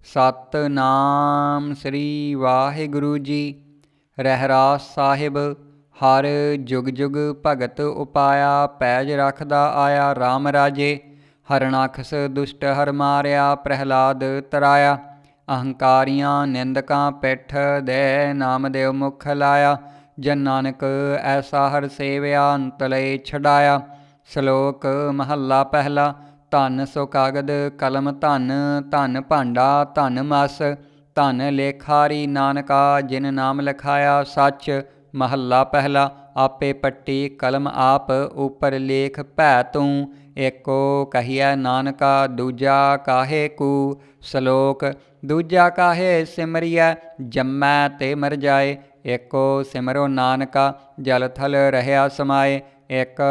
ਸਤਿਨਾਮ ਸ੍ਰੀ ਵਾਹਿਗੁਰੂ ਜੀ। ਰਹਿਰਾਸ ਸਾਹਿਬ। ਹਰ ਜੁਗ ਜੁਗ ਭਗਤ ਉਪਾਇਆ, ਪੈਜ ਰਖਦਾ ਆਇਆ RAM ਰਾਜੇ। ਹਰਨਾਖਸ ਦੁਸ਼ਟ ਹਰ ਮਾਰਿਆ, ਪ੍ਰਹਿਲਾਦ ਤਰਾਇਆ। ਅਹੰਕਾਰੀਆਂ ਨਿੰਦਕਾਂ ਪਿੱਠ ਦੇ, ਨਾਮਦੇਵ ਮੁਖ ਲਾਇਆ। ਜਨ ਨਾਨਕ ਐਸਾ ਹਰ ਸੇਵਿਆ, ਅੰਤ ਲਏ ਛਡਾਇਆ। ਸ਼ਲੋਕ ਮਹੱਲਾ ਪਹਿਲਾ। ਧਨ ਸੁਕਾਗਦ ਕਲਮ ਧਨ, ਧਨ ਭਾਂਡਾ ਧਨ ਮਸ। ਧਨ ਲੇਖਾਰੀ ਨਾਨਕਾ, ਜਿਨ ਨਾਮ ਲਿਖਾਇਆ ਸੱਚ। ਮਹੱਲਾ ਪਹਿਲਾ। ਆਪੇ ਪੱਟੀ ਕਲਮ ਆਪ, ਉਪਰ ਲੇਖ ਭੈ ਤੂੰ। ਏਕੋ ਕਹੀਐ ਨਾਨਕਾ, ਦੂਜਾ ਕਾਹੇ ਕੂ। ਸ਼ਲੋਕ ਦੂਜਾ ਕਾਹੇ ਸਿਮਰਿਐ, ਜੰਮੈ ਤੇ ਮਰ ਜਾਏ। ਏਕੋ ਸਿਮਰੋ ਨਾਨਕਾ, ਜਲ ਥਲ ਰਹਿਆ ਸਮਾਏ। ਇੱਕ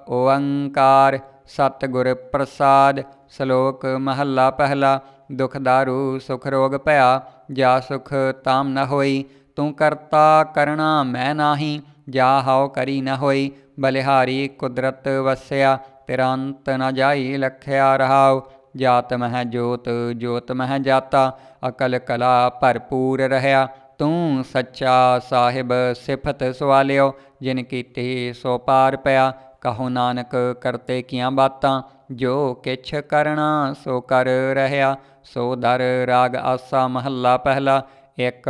ਓੰਕਾਰ ਸਤਿਗੁਰ ਪ੍ਰਸਾਦ। ਸ਼ਲੋਕ ਮਹੱਲਾ ਪਹਿਲਾ। ਦੁਖ ਦਾਰੂ ਸੁਖ ਰੋਗ ਭਇਆ, ਜਾ ਸੁਖ ਤਾਮ ਨ ਹੋਈ। ਤੂੰ ਕਰਤਾ ਕਰਣਾ ਮੈਂ ਨਾਹੀ, ਜਾ ਹਉ ਕਰੀ ਨ ਹੋਈ। ਬਲਿਹਾਰੀ ਕੁਦਰਤ ਵਸਿਆ, ਤੇਰਾ ਅੰਤ ਨ ਜਾਈ ਲਖਿਆ ਰਹਾਉ। ਜਾਤ ਮਹਿ ਜੋਤ, ਜੋਤ ਮਹਿ ਜਾਤਾ, ਅਕਲ ਕਲਾ ਭਰਪੂਰ ਰਹਿਆ। ਤੂੰ ਸੱਚਾ ਸਾਹਿਬ ਸਿਫਤ ਸਵਾਲਿਓ, ਜਿਨ ਕੀਤੀ ਸੋ ਪਾਰ ਪਿਆ। ਕਹੋ ਨਾਨਕ ਕਰਤੇ ਕੀਆਂ ਬਾਤਾਂ, ਜੋ ਕਿਛ ਕਰਣਾ ਸੋ ਕਰ ਰਹਿਆ। ਸੋ ਦਰ ਰਾਗ ਆਸਾ। ਮਹੱਲਾ ਪਹਿਲਾ। ਇੱਕ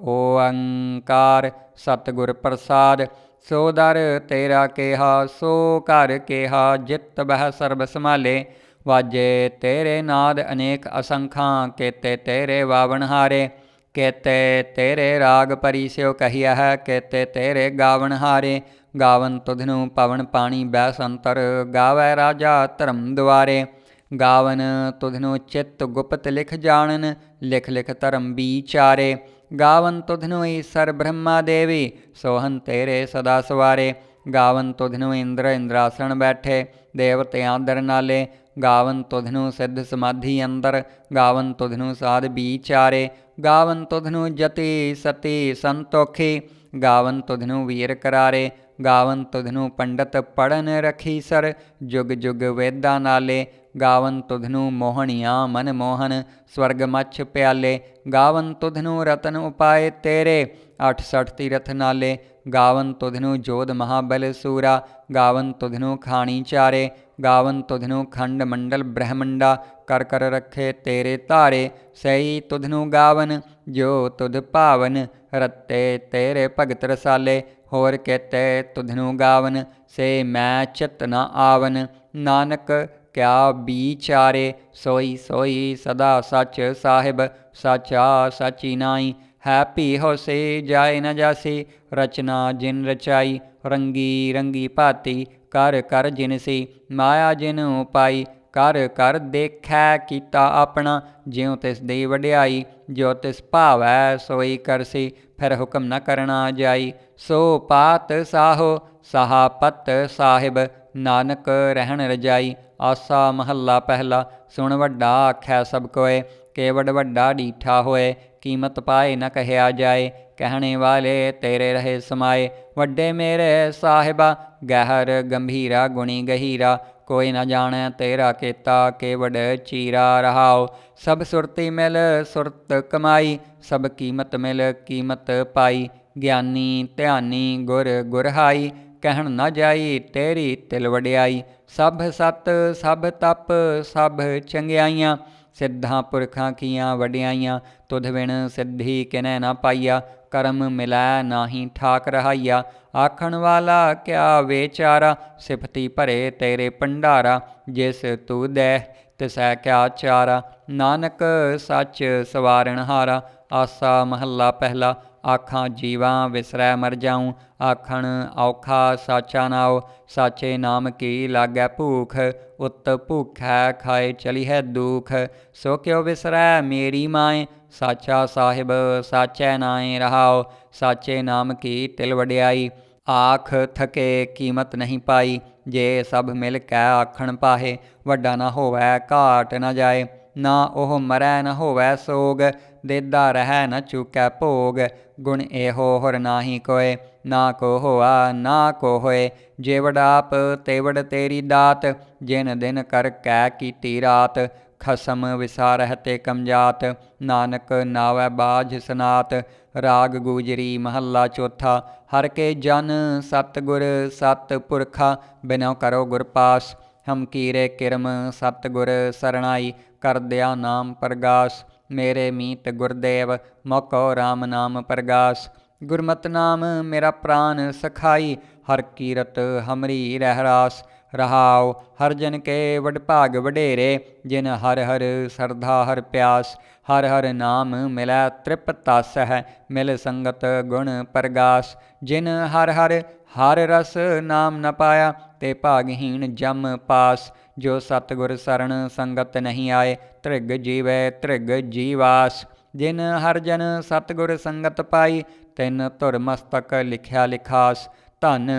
ਓੰਕਾਰ ਸਤਿਗੁਰ ਪ੍ਰਸਾਦ। ਸੋ ਦਰ ਤੇਰਾ ਕਿਹਾ, ਸੋ ਘਰ ਕਿਹਾ, ਜਿਤ ਬਹਿ ਸਰਬ ਸੰਭਾਲੇ। ਵਾਜੇ ਤੇਰੇ ਨਾਦ ਅਨੇਕ ਅਸੰਖਾਂ, ਕੇਤੇ ਤੇਰੇ ਵਾਵਣਹਾਰੇ। ਕੇਤੇ ਤੇਰੇ ਰਾਗ ਪਰੀ ਸਿਓ ਕਹੀਆ ਹੈ, ਕੇਤੇ ਤੇਰੇ ਗਾਵਣਹਾਰੇ। ਗਾਵਨ ਤੁਧਨੂੰ ਪਵਨ ਪਾਣੀ ਬੈ ਸੰਤਰ, ਗਾਵੈ ਰਾਜਾ ਧਰਮ ਦੁਆਰੇ। ਗਾਵਨ ਤੁਧਨੂੰ ਚਿੱਤ ਗੁਪਤ ਲਿਖ ਜਾਣਨ, ਲਿਖ ਲਿਖ ਧਰਮ ਵਿਚਾਰੇ। ਗਾਵਨ ਤੁਧਨੂੰ ਈਸਰ ਬ੍ਰਹਮਾ ਦੇਵੀ, ਸੋਹਨ ਤੇਰੇ ਸਦਾ ਸਵਾਰੇ। ਗਾਵਨ ਤੁਧਨੂੰ ਇੰਦਰ ਇੰਦਰਾਸਣ ਬੈਠੇ, ਦੇਵਤਿਆਂ ਦਰ ਨਾਲੇ। ਗਾਵਨ ਤੁਧਨੂੰ ਸਿੱਧ ਸਮਾਧੀ ਅੰਦਰ, ਗਾਵਨ ਤੁਧਨੂੰ ਸਾਧ ਵਿਚਾਰੇ। ਗਾਵਨ ਤੁਧਨੂੰ ਜਤੀ ਸਤੀ ਸੰਤੋਖੀ, ਗਾਵਨ ਤੁਧਨੂੰ ਵੀਰ ਕਰਾਰੇ। ਗਾਵਨ ਤੁਧਨੂੰ ਪੰਡਤ ਪੜਨ ਰਖੀਸਰ, ਜੁਗ ਜੁਗ ਵੇਦਾਂ ਨਾਲੇ। ਗਾਵਨ ਤੁਧਨੂੰ ਮੋਹਣੀਆਂ ਮਨ ਮੋਹਨ, ਸਵਰਗ ਮੱਛ ਪਿਆਲੇ। ਗਾਵਨ ਤੁਧਨੂੰ ਰਤਨ ਉਪਾਏ ਤੇਰੇ, 68 ਤੀਰਥ ਨਾਲੇ। ਗਾਵਨ ਤੁਧਨੂੰ ਜੋਧ ਮਹਾਬਲ ਸੂਰਾ, ਗਾਵਨ ਤੁਧਨੂੰ ਖਾਣੀ ਚਾਰੇ। ਗਾਵਨ ਤੁਧਨੂੰ ਖੰਡ ਮੰਡਲ ਬ੍ਰਹਮੰਡਾ, ਕਰ ਕਰ ਰੱਖੇ ਤੇਰੇ ਧਾਰੇ। ਸਈ ਤੁਧਨੂੰ ਗਾਵਨ, ਜੋ ਤੁਧ ਭਾਵਨ, ਰਤੇ ਤੇਰੇ ਭਗਤ ਰਸਾਲੇ। ਹੋਰ ਕੇਤੇ ਤੁਧਨੂੰ ਗਾਵਨ, ਸੇ ਮੈਂ ਚਿਤ ਨ ਆਵਨ। ਨਾਨਕ ਕਿਆ ਵਿਚਾਰੇ, ਸੋਈ ਸੋਈ ਸਦਾ ਸੱਚ ਸਾਹਿਬ। ਸਾਚਾ ਸਾਚੀ ਨਾਈ, ਹੈ ਭੀ ਹੋਸੀ ਜਾਏ ਨ ਜਾਸੀ। ਰਚਨਾ ਜਿਨ ਰਚਾਈ, ਰੰਗੀ ਰੰਗੀ ਭਾਤੀ। ਕਰ ਕਰ ਜਿਨਸੀ, ਮਾਇਆ ਜਿਨ ਉਪਾਈ। ਕਰ ਕਰ ਦੇਖੈ ਕੀਤਾ ਆਪਣਾ, ਜਿਉ ਤਿਸ ਦੀ ਵਡਿਆਈ। ਜੋ ਤਿਸ ਭਾਵੈ ਸੋਈ ਕਰਸੀ, ਫਿਰ ਹੁਕਮ ਨ ਕਰਨਾ ਜਾਈ। ਸੋ ਪਾਤ ਸਾਹੋ, ਸਾਹਾ ਪਤ ਸਾਹਿਬ, ਨਾਨਕ ਰਹਿਣ ਰਜਾਈ। ਆਸਾ। ਮਹੱਲਾ ਪਹਿਲਾ। ਸੁਣ ਵੱਡਾ ਆਖਿਆ ਸਭ ਕੋਏ, ਕੇਵਡ ਵੱਡਾ ਡੀਠਾ ਹੋਏ। ਕੀਮਤ ਪਾਏ ਨ ਕਹਿਆ ਜਾਏ, ਕਹਿਣੇ ਵਾਲੇ ਤੇਰੇ ਰਹੇ ਸਮਾਏ। ਵੱਡੇ ਮੇਰੇ ਸਾਹਿਬਾ, ਗਹਿਰ ਗੰਭੀਰਾ ਗੁਣੀ ਗਹੀਰਾ। ਕੋਈ ਨ ਜਾਣੈ ਤੇਰਾ ਕੀਤਾ, ਕੇਵਡ ਚੀਰਾ ਰਹਾਉ। ਸਭ ਸੁਰਤੀ ਮਿਲ ਸੁਰਤ ਕਮਾਈ, ਸਭ ਕੀਮਤ ਮਿਲ ਕੀਮਤ ਪਾਈ। ਗਿਆਨੀ ਧਿਆਨੀ ਗੁਰ ਗੁਰਹਾਈ, ਕਹਿਣ ਨ ਜਾਈ ਤੇਰੀ ਤਿਲ ਵਡਿਆਈ। ਸਭ ਸਤ ਸਭ ਤਪ ਸਭ ਚੰਗਿਆਈਆਂ, ਸਿੱਧਾਂ ਪੁਰਖਾਂ ਕੀਆਂ ਵਡਿਆਈਆਂ। ਤੁਧ ਬਿਨ ਸਿੱਧੀ ਕਿਨੈ ਨ ਪਾਈਆ, ਕਰਮ ਮਿਲੈ ਨਾਹੀ ਠਾਕ ਰਹਾਈਆ। ਆਖਣ ਵਾਲਾ ਕਿਆ ਵੇਚਾਰਾ, ਸਿਫਤੀ ਭਰੇ ਤੇਰੇ ਭੰਡਾਰਾ। ਜਿਸ ਤੂੰ ਦੈ ਤਿਸੈ ਕਿਆ ਚਾਰਾ, ਨਾਨਕ ਸੱਚ ਸਵਾਰਨਹਾਰਾ। ਆਸਾ। ਮਹੱਲਾ ਪਹਿਲਾ। ਆਖਾਂ ਜੀਵਾਂ ਵਿਸਰੈ ਮਰ ਜਾਊਂ, ਆਖਣ ਔਖਾ ਸਾਚਾ ਨਾਉ। ਸਾਚੇ ਨਾਮ ਕੀ ਲਾਗੈ ਭੂਖ, ਉਤ ਭੂਖੈ ਖਾਏ ਚਲੀਹੈ ਦੂਖ। ਸੋ ਕਿਉ ਵਿਸਰੈ ਮੇਰੀ ਮਾਏ, ਸਾਚਾ ਸਾਹਿਬ ਸਾਚੈ ਨਾਏ ਰਹਾਉ। ਸਾਚੇ ਨਾਮ ਕੀ ਤਿਲ ਵਡਿਆਈ, ਆਖ ਥਕੇ ਕੀਮਤ ਨਹੀਂ ਪਾਈ। ਜੇ ਸਭ ਮਿਲ ਕੈ ਆਖਣ ਪਾਹੇ, ਵੱਡਾ ਨਾ ਹੋਵੈ ਘਾਟ ਨ ਜਾਏ। ਨਾ ਉਹ ਮਰੈ ਨ ਹੋਵੈ ਸੋਗ, ਦੇਦਾ ਰਹਿ ਨ ਚੂਕੈ ਭੋਗ। ਗੁਣ ਇਹੋ ਹੋਰ ਨਾਹੀ ਕੋਇ, ਨਾ ਕੋ ਹੋਆ ਨਾ ਕੋ ਹੋਏ। ਜੇ ਵਡ ਆਪ ਤੇਵੜ ਤੇਰੀ ਦਾਤ, ਜਿਨ ਦਿਨ ਕਰ ਕੈ ਕੀਤੀ ਰਾਤ। खसम विसारह ते कमजात। नानक नावै बाझ सनात। राग गूजरी महला चौथा। हर के जन सतगुर सतपुरखा। बिनौ करो गुर पास। हम कीरे किरम सतगुर सरणाई। कर दिया नाम प्रगास। मेरे मीत गुरदेव मौको राम नाम प्रगास। गुरमत नाम मेरा प्राण सखाई। हर कीरत हमरी रहरास। रहाओ हर जन के वडभाग वडेरे। जिन हर हर सरधा हर प्यास। हर हर नाम मिलै तृप्त है। मिल संगत गुण प्रगास। जिन हर हर हर रस नाम न पाया। ते भागहीन जम पास। जो सतगुर सरन संगत नहीं आए। तृग जीवै तृग जीवास। जिन हर जन सतगुर संगत पाई। तिन धुर मस्तक लिखिया लिखास। धन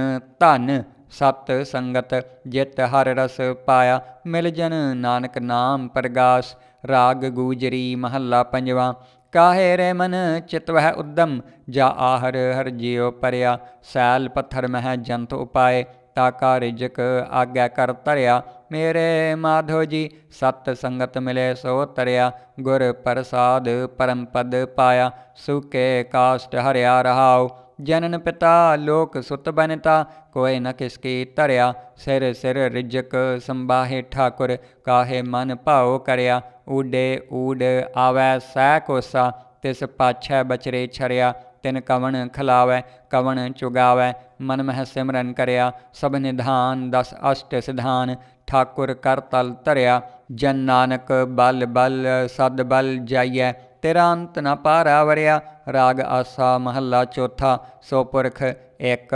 धन सत संगत जित हर रस पाया। मिल जन नानक नाम प्रगास। राग गूजरी महला पंजवा। काहे रे मन चित वह उद्दम। जा आहर हर जियो परया। सैल पत्थर मह जंत उपाय। ताका रिजक आज्ञा कर तरया। मेरे माधो जी सत संगत मिले सो तरया। गुर प्रसाद परम पद पाया। सूके काष्ट हरिया रहाओ। जनन पिता लोक सुत बनता। कोय न किसकी तरया। सिर सिर रिजक संबाहे ठाकुर। काहे मन भाओ करया। ऊडे ऊड आवै सै कोसा। तिस पाछै बचरे छरया। तिन कवन खिलावै कवन चुगावै। मन मह सिमरन करया। सब निधान दस अष्ट सिधान। ठाकुर कर तल तरया। जन नानक बल बल सद बल जाइयै। तेरा अंत न पारा वरिया। राग आसा महला चौथा। सो पुरख एक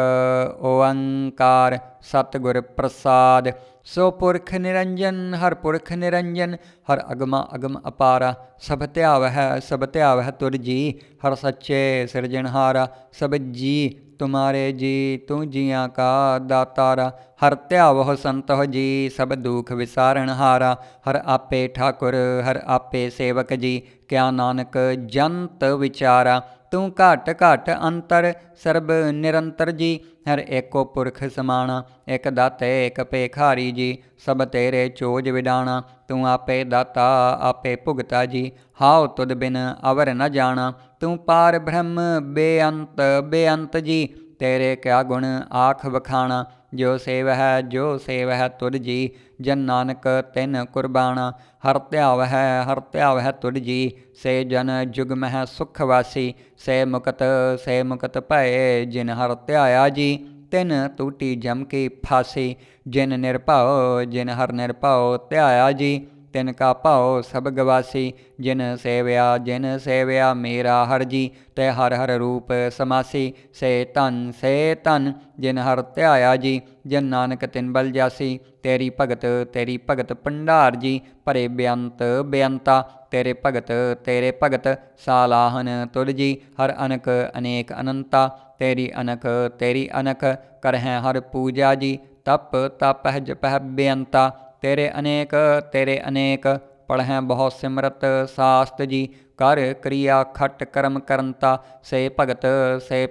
ओंकार सतगुर प्रसाद। सो पुरख निरंजन हर पुरख निरंजन। हर अगमा अगम अपारा। सब त्यावह तुर जी। हर सच्चे सिरजनहारा। सब जी तुम्हारे जी तू जियां का दातारा। हर त्यावह संतह जी सब दुख विसारण हारा। हर आपे ठाकुर हर आपे सेवक जी। क्या नानक जंत विचारा। तू घट घट अंतर सर्ब निरंतर जी। हर एको पुरख समाना। एक दाते एक पेखारी जी। सब तेरे चोज विडाना। तू आपे दाता आपे भुगता जी। हाओ तुद बिन अवर न जाना। तू पार ब्रह्म बेअंत बेअंत जी। तेरे क्या गुण आख बखाना। जो सेव है तुर जी। जन नानक तिन कुर्बाना। हर त्यावह तुर जी। से जन जुग मह सुख वासी। से मुकत भय जिन हर त्याया जी। तिन टूटी जम की फांसी। जिन हर निर्भव त्याया जी। तिन का भाओ सब गवासी। जिन सेव्या मेरा हर जी। ते हर हर रूप समासी। से धन जिन हर त्याया जी। जन नानक तिन बल जासी। तेरी भगत भंडार जी। भरे बेअंत बेअंता। तेरे भगत सालाहन तुर जी। हर अनक अनेक अनंता। तेरी अनक करह हर पूजा जी। तप जपह बेअंता। तेरे अनेक पढ़ह बहु सिमरत शास्त जी। कर क्रिया खट कर्म करंता। से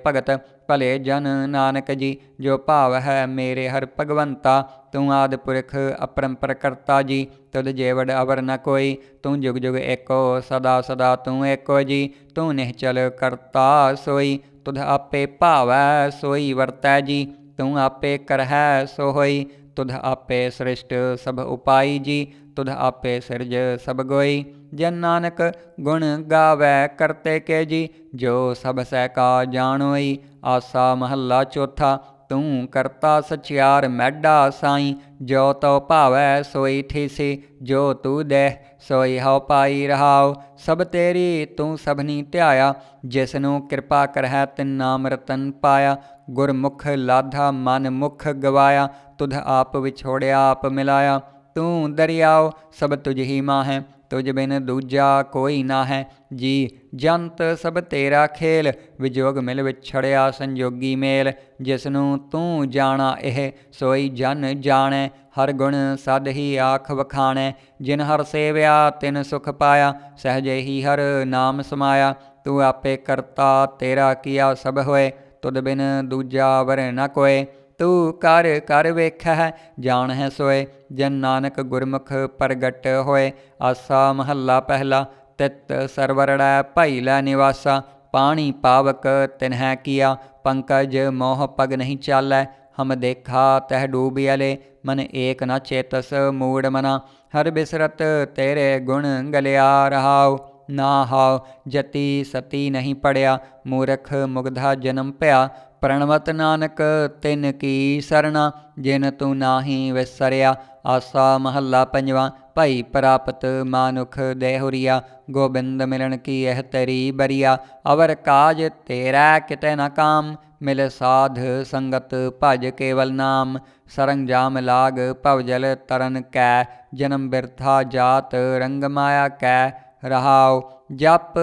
भगत भले जन नानक जी। जो भाव है मेरे हर भगवंता। तू आदि पुरख अपरंपर करता जी। तुद जेवड़ अवर न कोई। तू जुग जुग एको सदा सदा तू एको जी। तू निश्चल करता सोई। तुध आपे भावै सोई वरतै जी। तू आपे करहै सो होई। तुध आपे सृष्ट सब उपाई जी। तुध आपे सिरज सब गोई। जन नानक गुण गावै करते के जी। जो सब सै का जानोई। आसा महला चौथा। तू करता सचियार मैडा साई। जो तो भावै सोई ठीसी। जो तू देह सोई हव पाई रहाओ। सब तेरी तू सबनी ध्याया। जिसनों कृपा करहै तिन नाम रतन पाया। गुरमुख लाधा मन मुख गवाया। तुध आप विछोड़िया आप मिलाया। तू दरियाओ सब तुझ ही माहै। तुझ बिन दूजा कोई ना है जी। जंत सब तेरा खेल। विजोग मिल विछड़िया संजोगी मेल। जिसनों तू जाना एह सोई जन जाणै। हर गुण सद ही आख वखाणै। जिन हर सेव्या तिन सुख पाया। सहजे ही हर नाम समाया। तू आपे करता तेरा किया सब होए। तुद बिन दूजा वर न कोय। तू कर कर वेखै जान है सोए। जन नानक गुरमुख प्रगट होए। आसा महला पहला तित सरवरड़ै भई लै निवासा। पानी पावक तिन्ह किया पंकज मोह पग नहीं चालै। हम देखा तह डूबियले मन एक न चेतस मूड मना। हर बिसरत तेरे गुण गलिया रहाओ। ना हाओ जति सती नहीं पड़िया मूर्ख मुग्धा जन्म पया। प्रणवत नानक तिन की सरना जिन तू नाही विसरिया। आसा महला पंजवा भई प्राप्त मानुख देहुरिया। गोबिंद मिलन की यह तेरी बरिया। अवर काज तेरा किते न काम मिल साध संगत भज केवल नाम। सरंजाम लाग भवजल तरन कै जन्म बिरथा जात रंग माया कै। रहाओ जप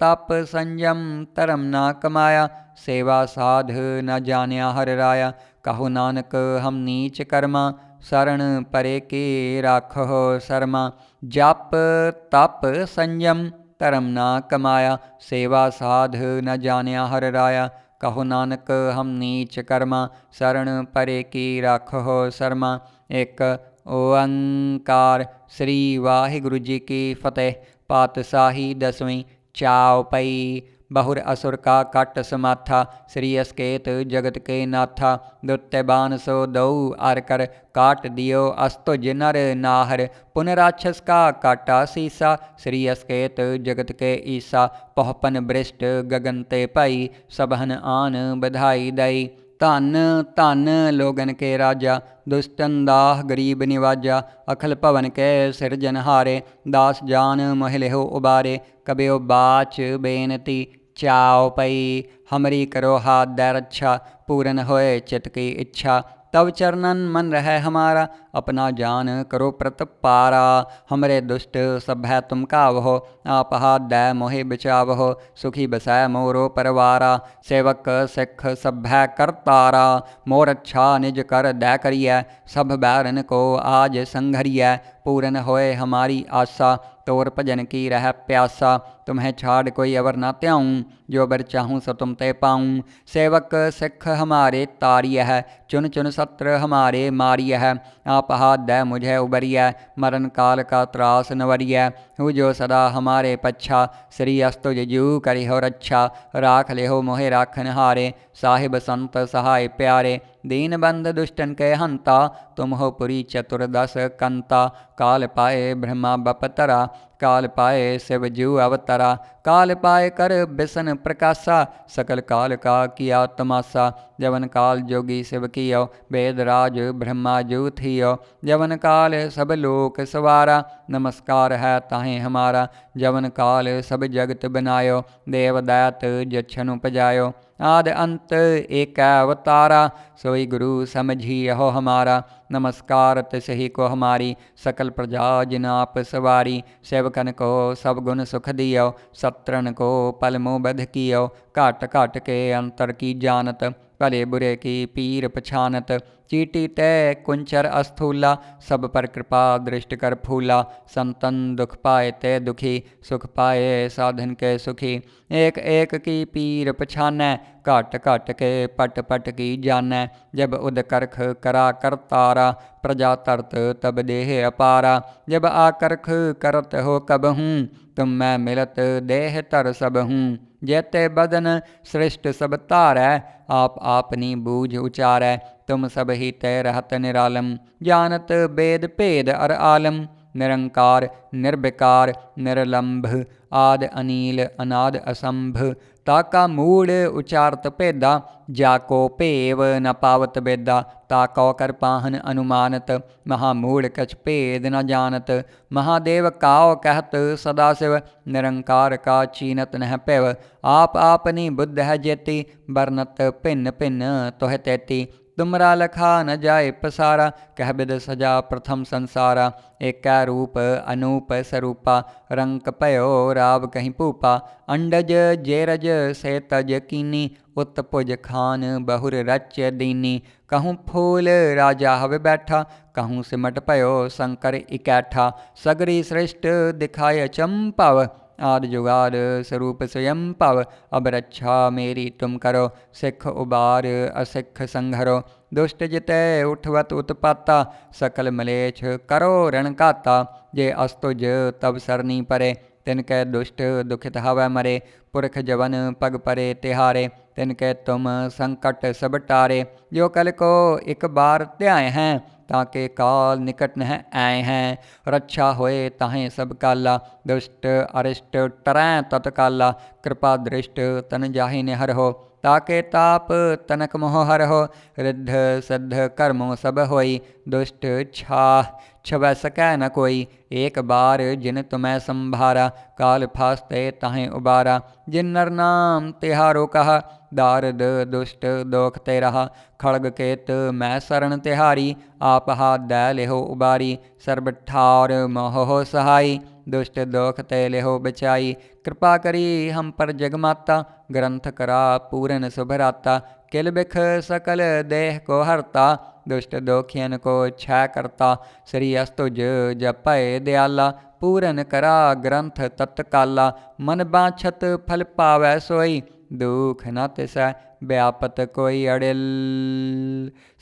तप संयम धर्म ना कमाया। सेवा साध न जानिया हर राया। कहो नानक हम नीच कर्मा शरण परे के राखो शर्मा। जप तप संयम धर्म ना कमाया। सेवा साध न जानिया हर राया। कहो नानक हम नीच कर्मा शरण परे की राखो शर्मा। एक ओंकार। श्री वाहिगुरु जी की फतेह। पातशाही दसवीं चाव पई। बहुर असुर का कट समाथा श्री अस्केत जगत के नाथा। दुत्य बान सो दऊ आर कर काट दियो अस्तुज नर नाहर। पुन राक्षस का काटा सीसा श्री अस्केत जगत के ईसा। पहुपन बृष्ट गगन ते पाई सबहन आन बधाई दई। धन धन लोगन के राजा दुष्टन दाह गरीब निवाजा। अखिल भवन के सिरजनहारे दास जान मोहिलेहो उबारे। कबियो बाच बेनती चाव पई हमरी करो हाथ दै रक्षा। पूरन होए चित की इच्छा तब चरणन मन रहे हमारा। अपना जान करो प्रतपारा हमरे दुष्ट सभय तुम कावहो। आप हाथ दै मोहि बचावहो सुखी बसै मोरो परवारा। सेवक सिख सभय करतारा मोर अच्छा निज कर दै करियै। सब बैरन को आज संघरियै पूरन होए हमारी आशा। तोर भजन की रह प्यासा तुम्हें छाड़ कोई अवर न त्याऊँ। जो बर चाहूँ सो तुम ते पाऊँ। सेवक सिख हमारे तारिय है चुन चुन सत्र हमारे मारिय है। आप हाथ दै मुझे उबरिय मरण काल का त्रास नवरिय। हूँ जो सदा हमारे पच्छा श्री अस्तुज जू करि हो रक्षा। राख ले हो मोहे राखन हारे साहिब संत सहाय प्यारे। दीन बंद दुष्टन के हंता तुम हो पुरी चतुर्दश कंता। काल पाए ब्रह्मा बपतरा काल पाए शिव जू अवतरा। काल पाए कर बिसन प्रकाशा सकल काल का किया तमाशा। जवन काल जोगी शिव कियो वेद राज ब्रह्मा जू थियो। जवन काल सब लोक सवारा नमस्कार है ताहें हमारा। जवन काल सब जगत बनायो देव दैत जछनु पजायो। आद अंत एक अवतारा सोई गुरु समझी हो हमारा। नमस्कार तिसही को हमारी सकल प्रजा जिनाप सवारी। सेवकन को सब गुण सुख दियो सत्रन को पल मुँह बध कियो। घाट घाट के अंतर की जानत भले बुरे की पीर पछानत। चीटी तय कुंचर अस्थूला सब पर कृपा दृष्ट कर फूला। संतन दुख पाए ते दुखी सुख पाए साधन के सुखी। एक एक की पीर पछानै घट घट के पट पट की जानै। जब उद करख करा करतारा प्रजा तरत तब देह अपारा। जब आकरख करत हो कबहूँ तुम मैं मिलत देह तर सबहूँ। जैते बदन सृष्ट सब तारै आप आपनी बूझ उचारै। तुम सब ही तय रहत निरालम जानत वेद भेद अर आलम। निरंकार निर्विकार निरलंभ आद अनील अनाद असंभ। ताका मूड उचारत भेदा जाको भेव न पावत बेदा। ताको कर पाहन अनुमानत महामूड कछ भेद न जानत। महादेव काओ कहत सदाशिव निरंकार का चीनत नह पिव। आप आपनी बुद्ध है जेती बरनत भिन्न भिन्न तोह तैती। तुमरा लखा न जाए पसारा कह बिद सजा प्रथम संसारा। एक रूप अनूप स्वरूपा रंक पयो राव कहीं पूपा। अंडज जेरज से तज कीनी उत्पुज खान बहुर रच दीनी। कहूँ फूल राजा हवे बैठा कहूँ सिमट पयो शंकर इकैठा। सगरी सृष्ट दिखाय चंपव आदि जुगाद स्वरूप स्वयं पव। अब रक्षा मेरी तुम करो, सिख उबार असिख संघरो। दुष्ट जिते उठवत उत्पाता, सकल मलेच्छ करो रण काता। जे अस्तुज तब सरनी परे, तिनकै दुष्ट दुखित हवै मरे। पुरख जवन पग परे तिहारे, तिनकै तुम संकट सब टारे। जो कल को एक बार त्याए हैं, ताके काल निकट न आए हैं। रक्षा होए ताहें सब काला, दुष्ट अरिष्ट टरैं तत्काला। कृपा दृष्ट तन जाहि निहर हो, ताके ताप तनक मोह हर हो। रिद्ध सिद्ध कर्मों सब होई, दुष्ट छाह छवै सकै न कोई। एक बार जिन तुम्हें संभारा, काल फास्ते ताहें उबारा। जिन नर नाम तिहारो कहा, दारद दुष्ट दोख ते रहा। खड़ग केत मैं शरण तिहारी, आप हाथ दै लेहो उबारी। सर्ब ठार मोह हो सहाई, दुष्ट दोख ते लेहो बचाई। कृपा करी हम पर जगमाता, ग्रंथ करा पूरन शुभराता। किल बिख सकल देह को हरता, दुष्ट दोखियन को क्षय करता। श्री अस्तुज जपय दयाला, पूरन करा ग्रंथ तत्काला। मन बाछत फल पावै सोई, दुख न तिसै व्यापत कोई अड़िल।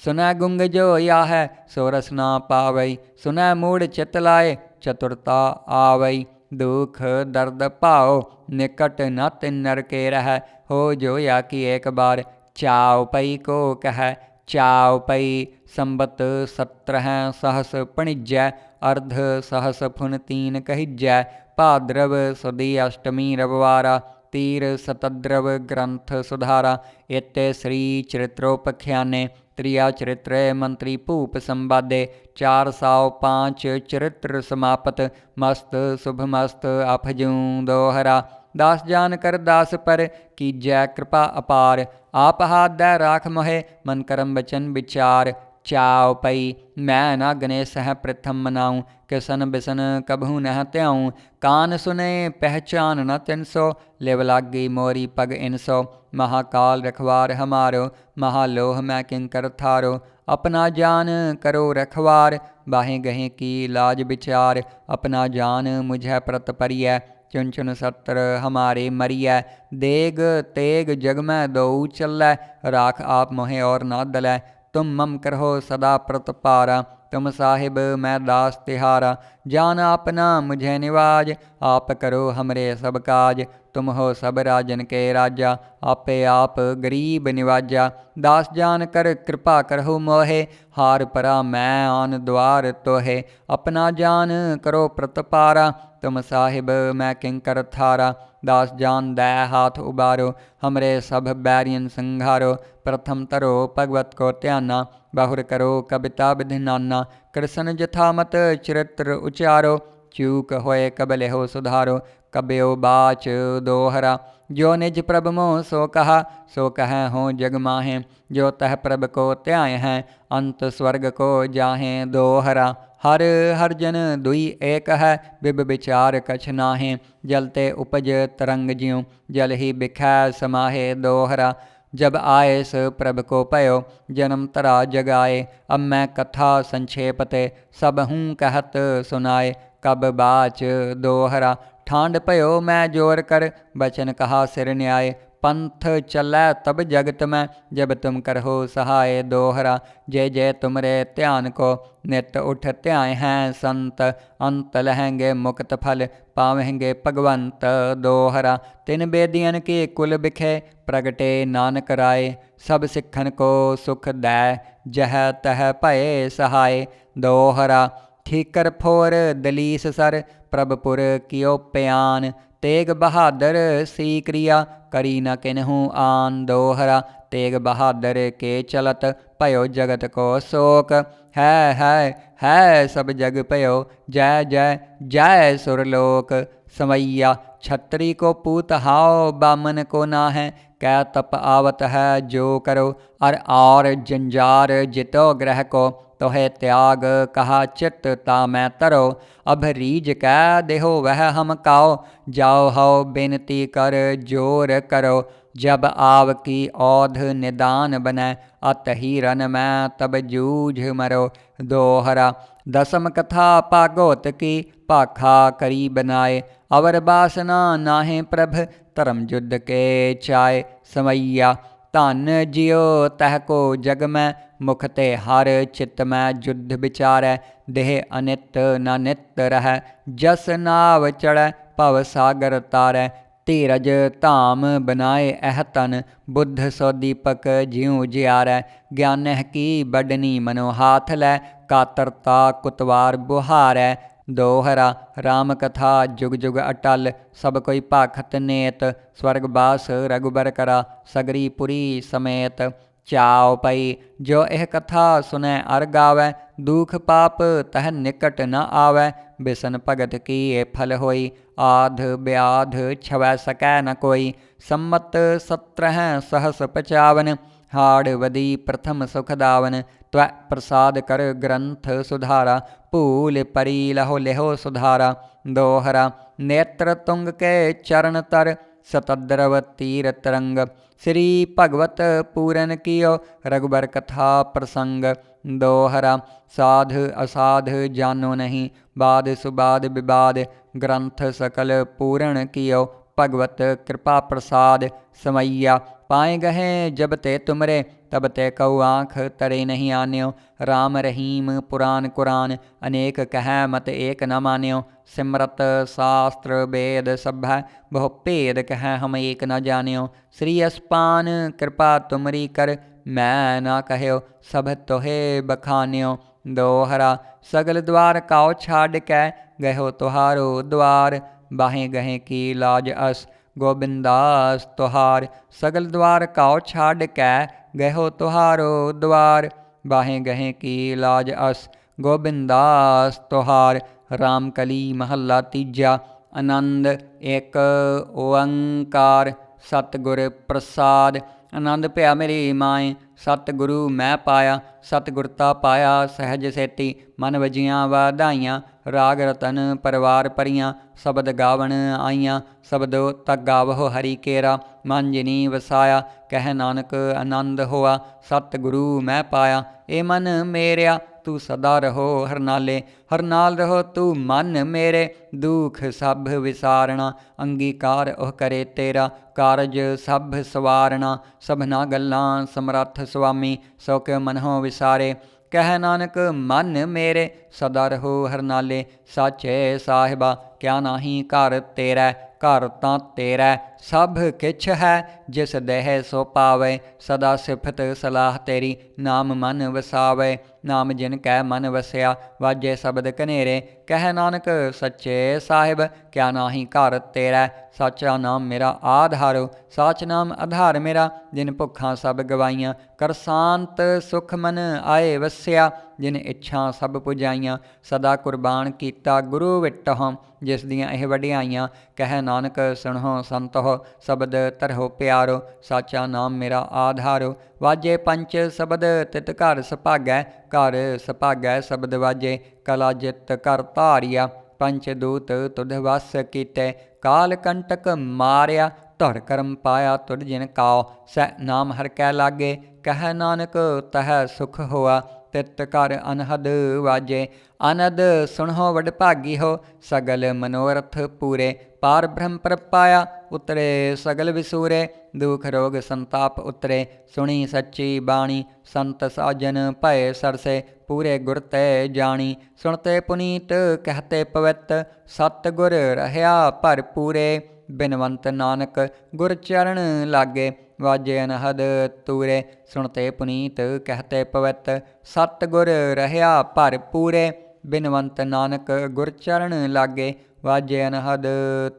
सुनै गुंग जो या है, सो रस ना पावई। सुनै मूढ़ चित लाए, चतुरता आवई। दुख दर्द पाओ, निकट न तिन नर के रह। हो जो या की एक बार, चाव पई को कह। चाव पई संबत 17 सहस पणिज्य, अर्ध सहस फुन 3 कहिज्य। भाद्रव सुदी अष्टमी रविवारा, तीर सतद्रव ग्रंथ सुधारा। इत्ते श्री चरित्रोपख्याने, त्रिया चरित्र मंत्री भूप संवादे। 405 चरित्र समापत, मस्त शुभ मस्त अफजूं दोहरा। दास जान कर दास पर, कीजै कृपा अपार। आप हाथ दै राख मोहे, मन करम वचन विचार। चाव पई मैं न गणेश है प्रथम मनाऊँ, किसन बिसन कबहू नह त्याऊँ। कान सुने पहचान न तिनसो, लिव लागी मोरी पग इनसो। महाकाल रखवार हमारो, महालोह मैं किंकर थारो। अपना जान करो रखवार, बाहें गहें की लाज विचार। अपना जान मुझे प्रत परिय, चुन चुन सत्र हमारे मरिय। देग तेग जग में दो चलै, राख आप मोहे और ना दलै। तुम मम करहो सदा प्रतपारा, तुम साहिब मैं दास तिहारा। जान आपना मुझे निवाज, आप करो हमरे सब काज। तुम हो सब राजन के राजा, आपे आप गरीब निवाजा। दास जान कर कृपा करहु मोहे, हार परा मैं आन द्वार तोहे। अपना जान करो प्रतपारा, तुम साहिब मैं किंकर थारा। दास जान दै हाथ उबारो, हमरे सब बैरियन संघारो। प्रथम तरो भगवत को त्याना, बाहुर करो कविता विधि नाना। कृष्ण जथामत चरित्र उचारो, चूक होए कबले हो सुधारो। कब्यो बाच दोहरा, जो निज प्रभ मोह सो कहा। सो कह हो जग माहें, जो तह प्रभ को त्याय हैं। अंत स्वर्ग को जाहें दोहरा। हर हर जन दुई एक है, बिब विचार कछ नाहें। जलते उपज तरंग ज्यों, जल ही बिखै समाहे दोहरा। जब आए स प्रभ को पयो, जन्म तरा जगाए। अब मैं कथा संक्षेपते, सब हूँ कहत सुनाए। कब बाच दोहरा, ठांड पयो मैं जोर कर। बचन कहा सिर न्याय, पंथ चलै तब जगत में। जब तुम करहो सहाय दोहरा, जय जय तुमरे ध्यान को। नित उठ ध्याय हैं संत, अंत लहेंगे मुक्त फल। पावेंगे भगवंत दोहरा। तिन बेदियन के कुल बिखे, प्रगटे नानक राय। सब सिखन को सुख दै, जह तह भये सहाय दोहरा। ठीकर फोर दलीस सर, प्रभपुर कियो प्यान। तेग बहादुर सी क्रिया, करी न किन्हू आन दोहरा। तेग बहादुर के चलत, भयो जगत को शोक। है सब जग भयो, जय जय जय सुरलोक। समैया छत्री को पूत हाओ, बामन को ना है। कै तप आवत है जो करो, और जंजार जितो ग्रह को। तोहे त्याग कहा चित ता मैं तरो। अब रीझ कह देहो वह हम काओ, जाओ हओ बेनती कर जोर करो। जब आव की औध निदान बनै, अत ही रन मैं तब जूझ मरो। दोहरा दसम कथा भागवत की, भाखा करी बनाए। अवर बासना नाहे प्रभ, धर्म युद्ध के चाय। समैया धन जियो तह को जग में, मुख ते हर चित में युद्ध विचारै। देह अनित न नित रहै, जस नाव चढ़ै भव सागर तारै। धीरज धाम बनाए एह तन, बुद्ध सो दीपक ज्यों जियारै। ज्ञानह की बडनी मनो हाथ लै, कातरता कुतवार बुहारै। दोहरा राम कथा जुग जुग अटल, सब कोई भाखत नेत। स्वर्गवास रघुबर करा, सगरी पुरी समेत। चाओ पई जो एह कथा सुनै अर गावै, दुख पाप तह निकट न आवै। बिसन भगत की ये फल होई, आध ब्याध छवै सकै न कोई। सम्मत 17 सहस 55, हाड़ वदी प्रथम सुख दावन। त्वै प्रसाद कर ग्रंथ सुधारा, भूल परी लहो लेहो सुधारा। दोहरा नेत्र तुंग के चरण तर, सतद्रव तीर तरंग। श्री भगवत पूरन कियो, रघुबर कथा प्रसंग। दोहरा साध असाध जानो नहीं, बाद सुबाद विवाद। ग्रंथ सकल पूरण कियो, भगवत कृपा प्रसाद। समैया पाए गहे जब ते तुमरे, तब ते कऊ आँख तरे नहीं आन्यो। राम रहीम पुराण कुरान, अनेक कह मत एक न मान्यो। सिमरत शास्त्र वेद सभै, बहु भेद कह हम एक न जान्यो। श्री अस्पान कृपा तुमरी कर, मैं ना कहयो सब तोहे बखान्यो। दोहरा सगल द्वार काओ छाड़ कै, गहो तुहारो द्वार। बाहें गहें की लाज अस, गोबिंदास तुहार। सगल द्वार काओ छाड़ कै, गहो तुहारो द्वार। बाहें गहें की लाज अस, गोबिंदास तुहार। रामकली महला तीजा। आनंद एक ओंकार, सतगुर प्रसाद। आनंद भया मेरी माए, सतगुरु मैं पाया। सतगुरता पाया सहज सेती, मन वजियाँ वाधाइयाँ। राग रतन परवार परियाँ, शबद गावण आइयाँ। शबदो तक गावहो हरि केरा, मन जिनी वसाया। कह नानक आनंद होआ, सतगुरु मैं पाया। ए मन मेरिया तू सदा रहो हर नाले, हर नाल रहो तू मन मेरे। दुख सब विसारना, अंगीकार ओह करे तेरा। कारज सब सवारना, सबना गल्लां समरथ स्वामी। सो के मनहो विसारे, कह नानक मन मेरे। सदा रहो हर नाले, साचे साहिबा क्या नाही घर तेरा। घर तां तेरा सब किछ है, जिस देह सो पावे। सदा सिफत सलाह तेरी, नाम मन वसावे। नाम जिन कै मन वसया, वाजे शब्द कनेरे। कह नानक सच्चे साहिब क्या नाही घर तेरा। साचा नाम मेरा आधारो, साच नाम आधार मेरा। जिन भुखां सब गवाइयाँ, कर शांत सुख मन आए वस्या। जिन इच्छा सब पुजाइयाँ, सदा कुर्बान कीता गुरु विटहों। जिस दियाँ ਇਹ ਵਡਿਆਈਆਂ, ਕਹਿ ਨਾਨਕ ਸੁਣੋ ਸੰਤੋ। शब्द तरहो प्यारो, साचा नाम मेरा आधारो। वाजे पंच शब्द तित घर सुभागै, घर सुभागै शब्द वाजे। कला जित कर धारिया, पंच दूत तुध वस कीते। काल कंटक मारिया, धुर करम पाया तुर जिन काओ। सह नाम हर कै लागे, कह नानक तह सुख होआ। तित कर अनहद वाजे, अनद सुनहो वड भागी हो। सगल मनोरथ पूरे, पार ब्रह्म प्रपाया। उतरे सगल विसूरे, दुख रोग संताप उतरे। सुनी सच्ची बाणी, संत साजन भय सरसे। पूरे गुर ते जानी, सुनते पुनीत कहते पवित। सतगुर रहया भरपूरे, बिनवंत नानक गुर चरण लागे। वाजे अनहद तूरे, सुनते पुनीत कहते पवित। सतगुर रहया भरपूरे, बिनवंत नानक गुर चरण लागे। वाजे अनहद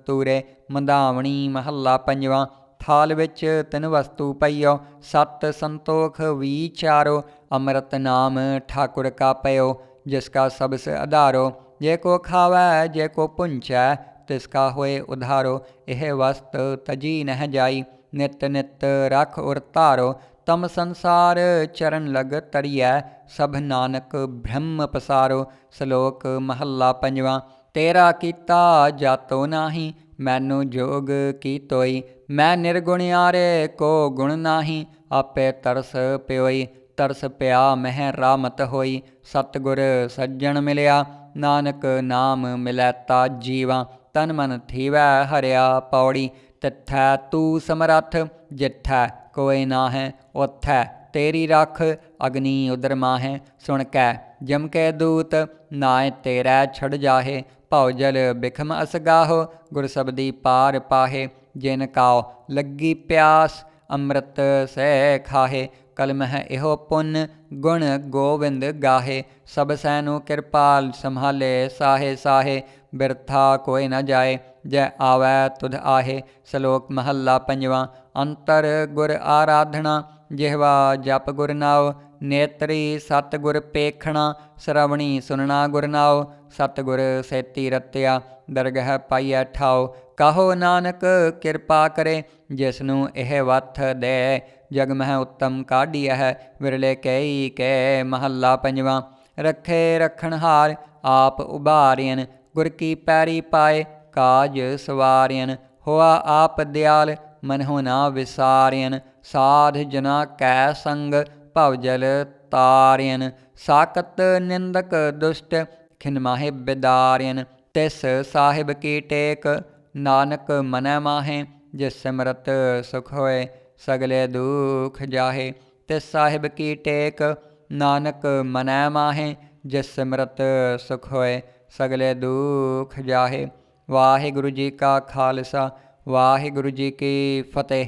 तूरे। मंदावणी महला पंजवा। थाल विच तिन वस्तु पईओ, सत संतोख विचारो। अमृत नाम ठाकुर का पयो, जिसका सबस आधारो। जे को खावै जे को पुंचै, तिसका होए उधारो। यह वस्त तजी नह जाई, नित नित रख उर धारो। तम संसार चरण लग तरियै, ਸਭ ਨਾਨਕ ਬ੍ਰਹਮ ਪਸਾਰੋ। ਸ਼ਲੋਕ ਮਹੱਲਾ ਪੰਜਵਾਂ। ਤੇਰਾ ਕੀਤਾ ਜਾਤੋ ਨਾਹੀ, ਮੈਨੂੰ ਜੋਗ ਕੀ ਤੋਈ। ਮੈਂ ਨਿਰਗੁਣਿਆਰੇ ਕੋ ਗੁਣ ਨਾਹੀ, ਆਪੇ ਤਰਸ ਪਿਓਈ। ਤਰਸ ਪਿਆ ਮਹਿ ਰਾਮਤ ਹੋਈ, ਸਤਿਗੁਰ ਸੱਜਣ ਮਿਲਿਆ। ਨਾਨਕ ਨਾਮ ਮਿਲੈ ਤਾ ਜੀਵਾ, ਤਨ ਮਨ ਥੀਵੈ ਹਰਿਆ। ਪੌੜੀ। ਤਿੱਥੈ ਤੂੰ ਸਮਰੱਥ, ਜਿੱਥੈ ਕੋਈ ਨਾਹੈ ਉਥੈ ਤੇਰੀ ਰੱਖ। ਅਗਨੀ ਉਦਰ ਮਾਹੈ, ਸੁਣ ਕੈ ਜਮ ਕੇ ਦੂਤ। ਨਾਇ ਤੇਰੈ ਛੜ ਜਾਹੇ, ਭਉ ਜਲ ਬਿਖਮ ਅਸ ਗਾਹੋ। ਗੁਰ ਸਬਦੀ ਪਾਰ ਪਾਹੇ, ਜਿਨ ਕਾਉ ਲੱਗੀ ਪਿਆਸ। ਅੰਮ੍ਰਿਤ ਸਹਿ ਖਾਹੇ, ਕਲਮਹਿ ਇਹੋ ਪੁੰਨ। ਗੁਣ ਗੋਵਿੰਦ ਗਾਹੇ, ਸਭ ਸੈਨੂੰ ਕਿਰਪਾਲ ਸੰਭਾਲੇ। ਸਾਹੇ ਸਾਹੇ ਬਿਰਥਾ ਕੋਈ ਨ ਜਾਏ, ਜੈ ਆਵੈ ਤੁਧ ਆਹੇ। ਸ਼ਲੋਕ ਮਹੱਲਾ ਪੰਜਵਾਂ। ਅੰਤਰ ਗੁਰ ਆਰਾਧਨਾ, ਜਿਹਵਾ ਜਪ ਗੁਰ ਨਾਉ। ਨੇਤਰੀ ਸਤਿਗੁਰ ਪੇਖਣਾ, ਸ਼ਰਵਣੀ ਸੁਨਣਾ ਗੁਰ ਨਾਉ। ਸਤਿਗੁਰ ਸੇਤੀ ਰਤਿਆ, ਦਰਗਹਿ ਪਾਈਐ ਠਾਉ। ਕਹੋ ਨਾਨਕ ਕਿਰਪਾ ਕਰੇ, ਜਿਸਨੂੰ ਇਹ ਵਥ ਦੇ। ਜਗ ਮਹਿ ਉੱਤਮ ਕਾਢੀਐ, ਵਿਰਲੇ ਕਈ ਕੈ। ਮਹੱਲਾ ਪੰਜਵਾਂ। ਰੱਖੇ ਰਖਣਹਾਰ, ਆਪ ਉਬਾਰਿਅਨ। ਗੁਰ ਕੀ ਪੈਰੀ ਪਾਏ, ਕਾਜ ਸਵਾਰਿਅਨ। ਹੋਆ ਆਪ ਦਿਆਲ, ਮਨਹੁ ਨਾ ਵਿਸਾਰਿਅਨ। ਸਾਧ ਜਨਾ ਕੈ ਸੰਗ, ਭਵ ਜਲ ਤਾਰਿਅਨ। ਸਾਕਤ ਨਿੰਦਕ ਦੁਸ਼ਟ, ਖਿਨ ਮਾਹੇ ਬਿਦਾਰਿਅਨ। ਤਿਸ ਸਾਹਿਬ ਕੀ ਟੇਕ, ਨਾਨਕ ਮਨੈ ਮਾਹੇ। ਜਿਸ ਸਿਮਰਤ ਸੁਖ ਹੋਏ, ਸਗਲੇ ਦੁਖ ਜਾਹੇ। ਤਿਸ ਸਾਹਿਬ ਕੀ ਟੇਕ, ਨਾਨਕ ਮਨੈ ਮਾਹੇ। ਜਿਸ ਸਿਮਰਤ ਸੁਖ ਹੋਏ, ਸਗਲੇ ਦੁਖ ਜਾਹੇ। ਵਾਹਿਗੁਰੂ ਜੀ ਕਾ ਖਾਲਸਾ, ਵਾਹਿਗੁਰੂ ਜੀ ਕੀ ਫਤਿਹ।